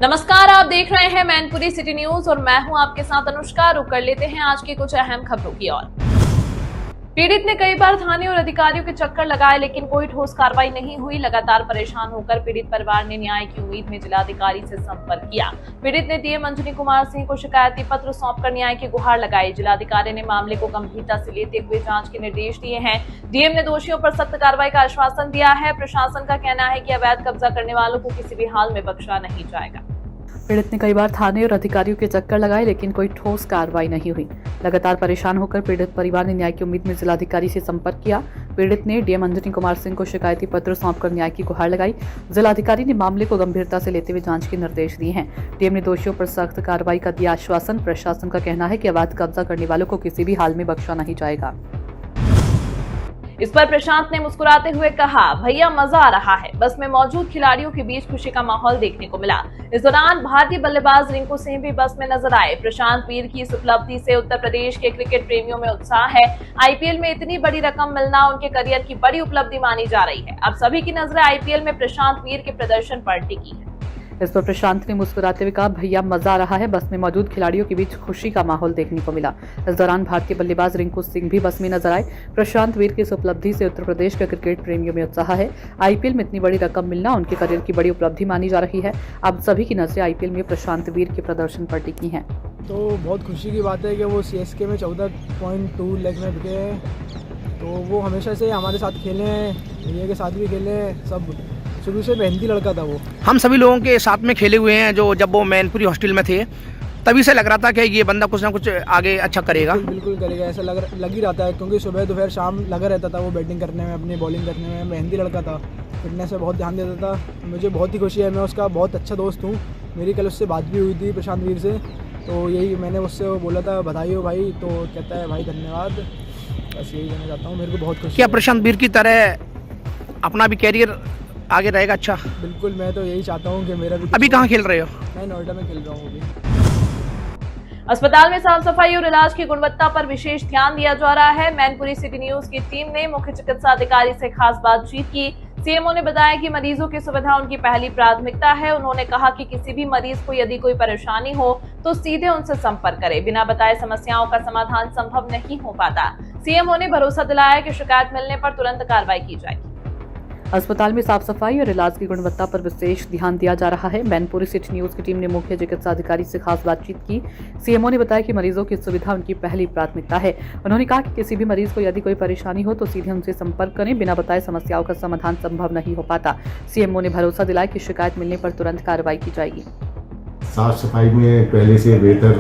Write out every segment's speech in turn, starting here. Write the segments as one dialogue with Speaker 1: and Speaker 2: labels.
Speaker 1: नमस्कार, आप देख रहे हैं मैनपुरी सिटी न्यूज और मैं हूं आपके साथ अनुष्का। रुक कर लेते हैं आज की कुछ अहम खबरों की ओर। पीड़ित ने कई बार थाने और अधिकारियों के चक्कर लगाए लेकिन कोई ठोस कार्रवाई नहीं हुई। लगातार परेशान होकर पीड़ित परिवार ने न्याय की उम्मीद में जिलाधिकारी से संपर्क किया। पीड़ित ने डीएम अंजनी कुमार सिंह को शिकायती पत्र सौंपकर न्याय की गुहार लगाई। जिलाधिकारी ने मामले को गंभीरता से लेते हुए जांच के निर्देश दिए हैं। डीएम ने दोषियों पर सख्त कार्रवाई का आश्वासन दिया है। प्रशासन का कहना है कि अवैध कब्जा करने वालों को किसी भी हाल में बख्शा नहीं जाएगा।
Speaker 2: पीड़ित ने कई बार थाने और अधिकारियों के चक्कर लगाए लेकिन कोई ठोस कार्रवाई नहीं हुई। लगातार परेशान होकर पीड़ित परिवार ने न्याय की उम्मीद में जिलाधिकारी से संपर्क किया। पीड़ित ने डीएम अंजनी कुमार सिंह को शिकायती पत्र सौंपकर न्याय की गुहार लगाई। जिलाधिकारी ने मामले को गंभीरता से लेते हुए जांच के निर्देश दिए हैं। डीएम ने दोषियों पर सख्त कार्रवाई का दिया आश्वासन। प्रशासन का कहना है कि अवैध कब्जा करने वालों को किसी भी हाल में बख्शा नहीं जाएगा।
Speaker 1: इस पर प्रशांत ने मुस्कुराते हुए कहा, भैया मजा आ रहा है। बस में मौजूद खिलाड़ियों के बीच खुशी का माहौल देखने को मिला। इस दौरान भारतीय बल्लेबाज रिंकू सिंह भी बस में नजर आए। प्रशांत वीर की इस उपलब्धि से उत्तर प्रदेश के क्रिकेट प्रेमियों में उत्साह है। आईपीएल में इतनी बड़ी रकम मिलना उनके करियर की बड़ी उपलब्धि मानी जा रही है। अब सभी की नजरें आईपीएल में प्रशांत वीर के प्रदर्शन पर टिकी है।
Speaker 2: इस पर प्रशांत ने मुस्कुराते हुए कहा, भैया मजा आ रहा है। बस में मौजूद खिलाड़ियों के बीच खुशी का माहौल देखने को मिला। इस दौरान भारतीय बल्लेबाज रिंकू सिंह भी बस में नजर आए। प्रशांत वीर की इस उपलब्धि से उत्तर प्रदेश के क्रिकेट प्रेमियों में उत्साह है। आईपीएल में इतनी बड़ी रकम मिलना उनके करियर की बड़ी उपलब्धि मानी जा रही है। अब सभी की नजरें आईपीएल में प्रशांत वीर के प्रदर्शन पर टिकी हैं।
Speaker 3: तो बहुत खुशी की बात है कि वो सीएसके में 14.2 लाख में बिके हैं। तो वो हमेशा से हमारे साथ खेले हैं, भैया के साथ भी खेले हैं। सब शुरू से मेहनती लड़का था वो।
Speaker 4: हम सभी लोगों के साथ में खेले हुए हैं। जो जब वो मैनपुरी हॉस्टल में थे तभी से लग रहा था कि ये बंदा कुछ ना कुछ आगे अच्छा करेगा।
Speaker 3: बिल्कुल करेगा, ऐसा लग ही रहता है क्योंकि सुबह दोपहर शाम लगा रहता था वो बैटिंग करने में, अपनी बॉलिंग करने में। मेहनती लड़का था, फिटनेस पे बहुत ध्यान देता था। मुझे बहुत ही खुशी है, मैं उसका बहुत अच्छा दोस्त हूँ। मेरी कल उससे बात भी हुई थी प्रशांत वीर से, तो यही मैंने उससे बोला था बधाई हो भाई। तो कहता है भाई धन्यवाद। बस यही कहना चाहता हूँ, मेरे को बहुत खुशी।
Speaker 4: क्या प्रशांत वीर की तरह अपना भी कैरियर आगे रहेगा? अच्छा,
Speaker 3: बिल्कुल, मैं तो यही चाहता हूँ कि मेरा भी।
Speaker 4: अभी कहाँ खेल रहे हो?
Speaker 3: मैं नोएडा में खेल रहा हूँ अभी।
Speaker 1: अस्पताल में साफ सफाई और इलाज की गुणवत्ता पर विशेष ध्यान दिया जा रहा है। मैनपुरी सिटी न्यूज की टीम ने मुख्य चिकित्सा अधिकारी से खास बातचीत की। सीएमओ ने बताया कि मरीजों की सुविधा उनकी पहली प्राथमिकता है। उन्होंने कहा कि किसी भी मरीज को यदि कोई परेशानी हो तो सीधे उनसे संपर्क करें। बिना बताए समस्याओं का समाधान संभव नहीं हो पाता। सीएमओ ने भरोसा दिलाया कि शिकायत मिलने पर तुरंत कार्रवाई की जाएगी।
Speaker 2: अस्पताल में साफ सफाई और इलाज की गुणवत्ता पर विशेष ध्यान दिया जा रहा है। मैनपुरी सिटी न्यूज की टीम ने मुख्य चिकित्सा अधिकारी से खास बातचीत की। सीएमओ ने बताया कि मरीजों की सुविधा उनकी पहली प्राथमिकता है। उन्होंने कहा कि किसी भी मरीज को यदि कोई परेशानी हो तो सीधे उनसे संपर्क करें। बिना बताए समस्याओं का समाधान संभव नहीं हो पाता। सीएमओ ने भरोसा दिलाया कि शिकायत मिलने पर तुरंत कार्रवाई की जाएगी।
Speaker 5: साफ सफाई में पहले से बेहतर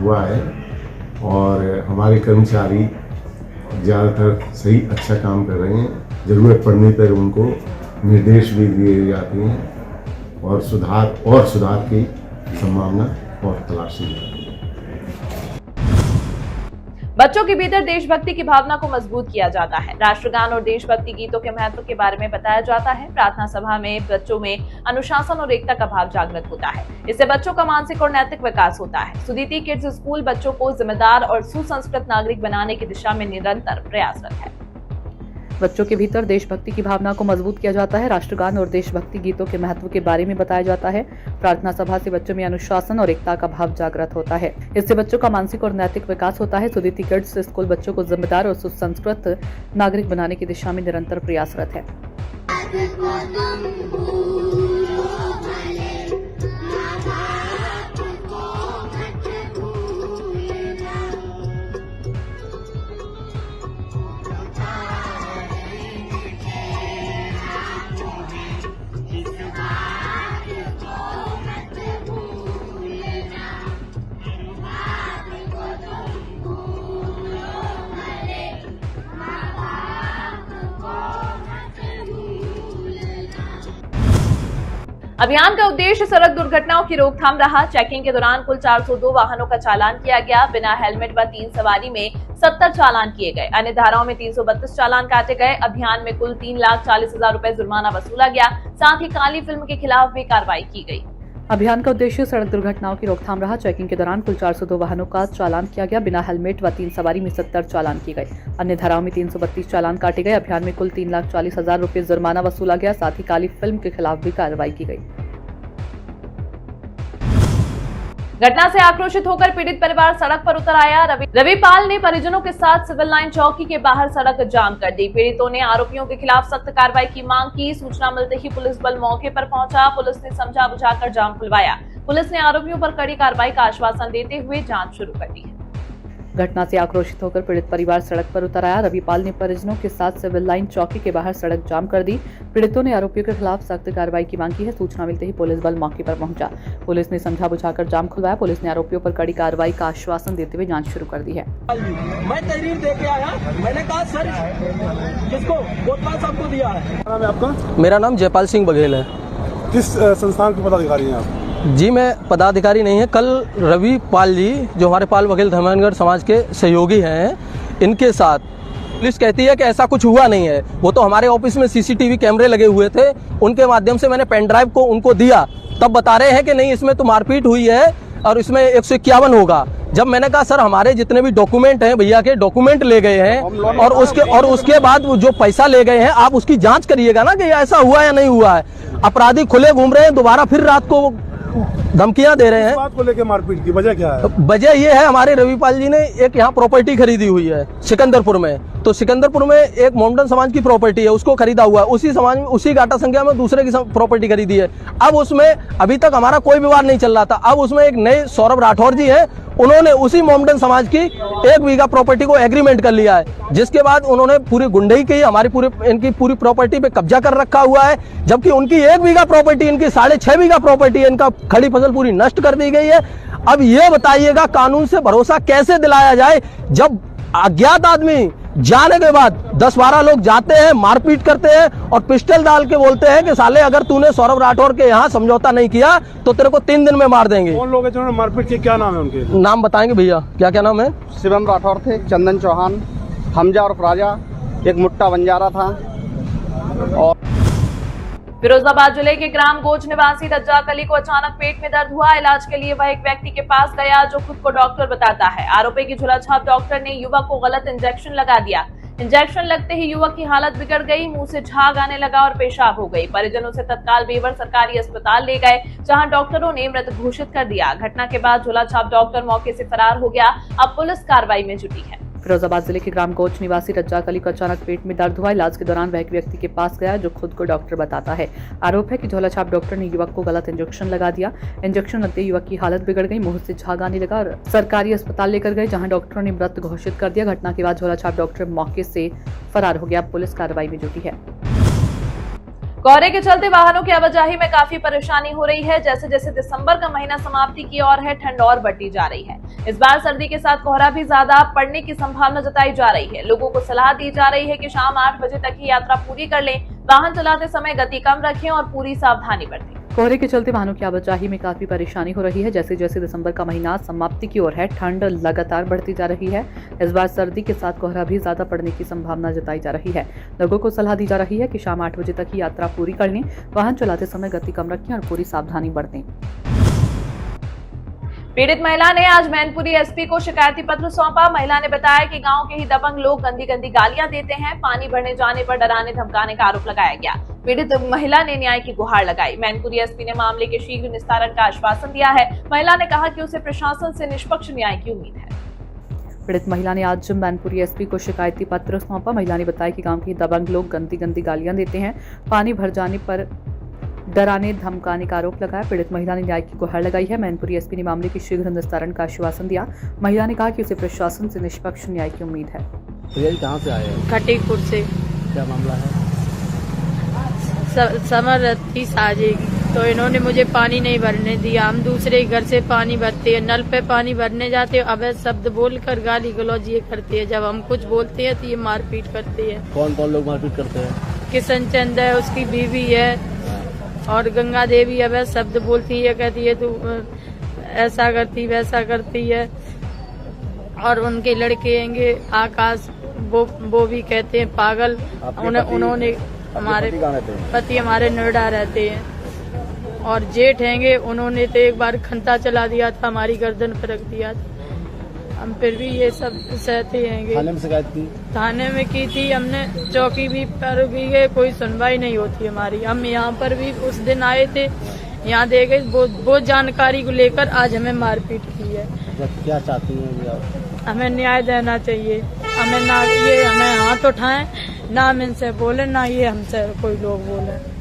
Speaker 5: हुआ है और हमारे कर्मचारी ज़्यादातर सही अच्छा काम कर रहे हैं। ज़रूरत पड़ने पर उनको निर्देश भी दिए जाते हैं और सुधार की संभावना और तलाशी जाती है।
Speaker 1: बच्चों के भीतर देशभक्ति की भावना को मजबूत किया जाता है। राष्ट्रगान और देशभक्ति गीतों के महत्व के बारे में बताया जाता है। प्रार्थना सभा में बच्चों में अनुशासन और एकता का भाव जागृत होता है। इससे बच्चों का मानसिक और नैतिक विकास होता है। सुदीति किड्स स्कूल बच्चों को जिम्मेदार और सुसंस्कृत नागरिक बनाने की दिशा में निरंतर प्रयासरत है।
Speaker 2: बच्चों के भीतर देशभक्ति की भावना को मजबूत किया जाता है। राष्ट्रगान और देशभक्ति गीतों के महत्व के बारे में बताया जाता है। प्रार्थना सभा से बच्चों में अनुशासन और एकता का भाव जागृत होता है। इससे बच्चों का मानसिक और नैतिक विकास होता है। सुदीति किड्स स्कूल बच्चों को जिम्मेदार और सुसंस्कृत नागरिक बनाने की दिशा में निरंतर प्रयासरत है।
Speaker 1: अभियान का उद्देश्य सड़क दुर्घटनाओं की रोकथाम रहा। चेकिंग के दौरान कुल 402 वाहनों का चालान किया गया। बिना हेलमेट व 3 सवारी में 70 चालान किए गए। अन्य धाराओं में 332 चालान काटे गए। अभियान में कुल 3,40,000 रुपए जुर्माना वसूला गया। साथ ही काली फिल्म के खिलाफ भी कार्रवाई की गई।
Speaker 2: अभियान का उद्देश्य सड़क दुर्घटनाओं की रोकथाम रहा। चेकिंग के दौरान कुल 402 वाहनों का चालान किया गया। बिना हेलमेट व 3 सवारी में 70 चालान किए गए। अन्य धाराओं में 332 चालान काटे गए। अभियान में कुल 3,40,000 रुपए जुर्माना वसूला गया। साथ ही काली फिल्म के खिलाफ भी कार्रवाई की गई।
Speaker 1: घटना से आक्रोशित होकर पीड़ित परिवार सड़क पर उतर आया। रविपाल ने परिजनों के साथ सिविल लाइन चौकी के बाहर सड़क जाम कर दी। पीड़ितों ने आरोपियों के खिलाफ सख्त कार्रवाई की मांग की। सूचना मिलते ही पुलिस बल मौके पर पहुंचा। पुलिस ने समझा बुझाकर जाम खुलवाया। पुलिस ने आरोपियों पर कड़ी कार्रवाई का आश्वासन देते हुए जांच शुरू कर दी है।
Speaker 2: घटना से आक्रोशित होकर पीड़ित परिवार सड़क पर उतर आया। रविपाल ने परिजनों के साथ सिविल लाइन चौकी के बाहर सड़क जाम कर दी। पीड़ितों ने आरोपियों के खिलाफ सख्त कार्रवाई की मांग की है। सूचना मिलते ही पुलिस बल मौके पर पहुंचा। पुलिस ने समझा बुझाकर जाम खुलवाया। पुलिस ने आरोपियों पर कड़ी कार्रवाई का आश्वासन देते हुए जांच शुरू कर दी है।
Speaker 6: मैं तहरीर दे के आया, मैंने कहा सर किसको कोतवाल साहब को दिया है।
Speaker 7: नाम है आपका?
Speaker 6: मेरा नाम जयपाल सिंह बघेल है।
Speaker 7: किस संस्थान के पदाधिकारी हैं आप?
Speaker 6: जी मैं पदाधिकारी नहीं है। कल रविपाल जी जो हमारे पाल बघेल धर्मेंद्र समाज के सहयोगी हैं, इनके साथ पुलिस कहती है कि ऐसा कुछ हुआ नहीं है। वो तो हमारे ऑफिस में सीसीटीवी कैमरे लगे हुए थे, उनके माध्यम से मैंने पेन ड्राइव को उनको दिया, तब बता रहे हैं कि नहीं इसमें तो मारपीट हुई है और इसमें 151 होगा। जब मैंने कहा सर हमारे जितने भी डॉक्यूमेंट हैं भैया के डॉक्यूमेंट ले गए हैं और उसके बाद जो पैसा ले गए हैं आप उसकी जांच करिएगा ना कि ऐसा हुआ या नहीं हुआ है। अपराधी खुले घूम रहे हैं, दोबारा फिर रात को धमकियां दे रहे हैं।
Speaker 7: बात को लेकर मारपीट की वजह क्या है?
Speaker 6: वजह ये है हमारे रविपाल जी ने एक यहाँ प्रॉपर्टी खरीदी हुई है सिकंदरपुर में, तो सिकंदरपुर में एक मोमडन समाज की प्रॉपर्टी है, उसको खरीदा हुआ है। उसी समाज में उसी गाटा संख्या में दूसरे की प्रॉपर्टी खरीदी है। अब उसमें अभी तक हमारा कोई विवाद नहीं चल रहा था। अब उसमें एक नए सौरभ राठौर जी है, उन्होंने उसी मोमडन समाज की 1 बीघा प्रॉपर्टी को एग्रीमेंट कर लिया है, जिसके बाद उन्होंने पूरी गुंडई की हमारी इनकी पूरी प्रॉपर्टी पे कब्जा कर रखा हुआ है। जबकि उनकी 1 बीघा प्रॉपर्टी, इनकी 6.5 बीघा प्रॉपर्टी है, इनका खड़ी फसल पूरी नष्ट कर दी गई है। अब ये बताइएगा कानून से भरोसा कैसे दिलाया जाए जब अज्ञात आदमी जाने के बाद 10-12 लोग जाते हैं, मारपीट करते हैं और पिस्टल डाल के बोलते हैं कि साले अगर तूने सौरभ राठौर के यहाँ समझौता नहीं किया तो तेरे को 3 दिन में मार देंगे।
Speaker 7: कौन लोग हैं जिन्होंने मारपीट की? क्या नाम है उनके?
Speaker 6: नाम बताएंगे भैया, क्या क्या नाम है?
Speaker 8: शिवम राठौर थे, चंदन चौहान, हमजा और राजा, एक मुट्टा बंजारा था। और
Speaker 1: फिरोजाबाद जिले के ग्राम गोच निवासी रज्जाक अली को अचानक पेट में दर्द हुआ। इलाज के लिए वह एक व्यक्ति के पास गया जो खुद को डॉक्टर बताता है। आरोपी की झोलाछाप डॉक्टर ने युवक को गलत इंजेक्शन लगा दिया। इंजेक्शन लगते ही युवक की हालत बिगड़ गई, मुंह से झाग आने लगा और पेशाब हो गई। परिजनों से तत्काल बेवर सरकारी अस्पताल ले गए, जहां डॉक्टरों ने मृत घोषित कर दिया। घटना के बाद झोलाछाप डॉक्टर मौके से फरार हो गया। अब पुलिस कार्रवाई में जुटी है।
Speaker 2: फिरोजाबाद जिले के ग्राम गोच निवासी रज्जाक अली को अचानक पेट में दर्द हुआ। इलाज के दौरान वह एक व्यक्ति के पास गया जो खुद को डॉक्टर बताता है। आरोप है कि झोलाछाप डॉक्टर ने युवक को गलत इंजेक्शन लगा दिया। इंजेक्शन लगते युवक की हालत बिगड़ गई, मुंह से झाग आने लगा और सरकारी अस्पताल लेकर गए, जहां डॉक्टरों ने मृत घोषित कर दिया। घटना के बाद झोलाछाप डॉक्टर मौके से फरार हो गया। पुलिस कार्रवाई में जुटी है।
Speaker 1: कोहरे के चलते वाहनों की आवाजाही में काफी परेशानी हो रही है। जैसे जैसे दिसंबर का महीना समाप्ति की ओर है, ठंड और बढ़ती जा रही है। इस बार सर्दी के साथ कोहरा भी ज्यादा पड़ने की संभावना जताई जा रही है। लोगों को सलाह दी जा रही है कि शाम 8 बजे तक ही यात्रा पूरी कर लें। वाहन चलाते समय गति कम रखें और पूरी सावधानी बरतें।
Speaker 2: कोहरे के चलते वाहनों की आवाजाही में काफी परेशानी हो रही है। जैसे जैसे दिसंबर का महीना समाप्ति की ओर है, ठंड लगातार बढ़ती जा रही है। इस बार सर्दी के साथ कोहरा भी ज्यादा पड़ने की संभावना जताई जा रही है। लोगों को सलाह दी जा रही है कि शाम 8 बजे तक ही यात्रा पूरी कर लें। वाहन चलाते समय गति कम रखें और पूरी सावधानी बरतें।
Speaker 1: पीड़ित महिला ने आज मैनपुरी एसपी को शिकायती पत्र सौंपा। महिला ने बताया कि गांव के ही दबंग लोग गंदी गंदी गालियां देते हैं। पानी भरने जाने पर डराने धमकाने का आरोप लगाया गया। पीड़ित महिला ने न्याय की गुहार लगाई। मैनपुरी एसपी ने मामले के शीघ्र निस्तारण का आश्वासन दिया है। महिला ने कहा कि उसे प्रशासन से निष्पक्ष न्याय की उम्मीद है।
Speaker 2: पीड़ित महिला ने आज मैनपुरी एसपी को शिकायती पत्र सौंपा। महिला ने बताया कि गांव के दबंग लोग गंदी गंदी गालियां देते हैं। पानी भर जाने पर डराने धमकाने का आरोप लगाया। पीड़ित महिला ने न्याय की गुहार लगाई है। मैनपुरी एसपी ने मामले के शीघ्र निस्तारण का आश्वासन दिया। महिला ने कहा कि उसे प्रशासन से निष्पक्ष न्याय की उम्मीद है।
Speaker 9: ये कहाँ से आए हैं?
Speaker 10: खटीकपुर से।
Speaker 9: क्या मामला है?
Speaker 10: समर थी साजेगी तो इन्होंने मुझे पानी नहीं भरने दिया। हम दूसरे घर से पानी भरते हैं, नल पे पानी भरने जाते हैं, अवैध शब्द बोलकर गाली गलौज ये करते हैं। जब हम कुछ बोलते हैं तो ये मारपीट करते हैं।
Speaker 9: कौन कौन लोग मारपीट करते हैं?
Speaker 10: किशन चंद है, उसकी बीवी है और गंगा देवी अवैध शब्द बोलती है, कहती है तू ऐसा करती वैसा करती है। और उनके लड़के हैंगे आकाश, वो भी कहते हैं पागल। उन्होंने हमारे पति हमारे नोएडा रहते हैं। और जेठ हैंगे, उन्होंने तो एक बार खंता चला दिया था, हमारी गर्दन पर रख दिया था। हम फिर भी ये सब सहते हैंगे।
Speaker 9: थाने में शिकायत की?
Speaker 10: थाने में की थी हमने, चौकी भी पर भी गए, कोई सुनवाई नहीं होती हमारी। हम यहाँ पर भी उस दिन आए थे, यहाँ दे गई, वो जानकारी को लेकर आज हमें मारपीट की है।
Speaker 9: क्या चाहती हैं अभी आप?
Speaker 10: हमें न्याय देना चाहिए। हमें ना ये हमें हाथ उठाएं, ना हम इनसे बोले, ना ये हमसे कोई लोग बोले।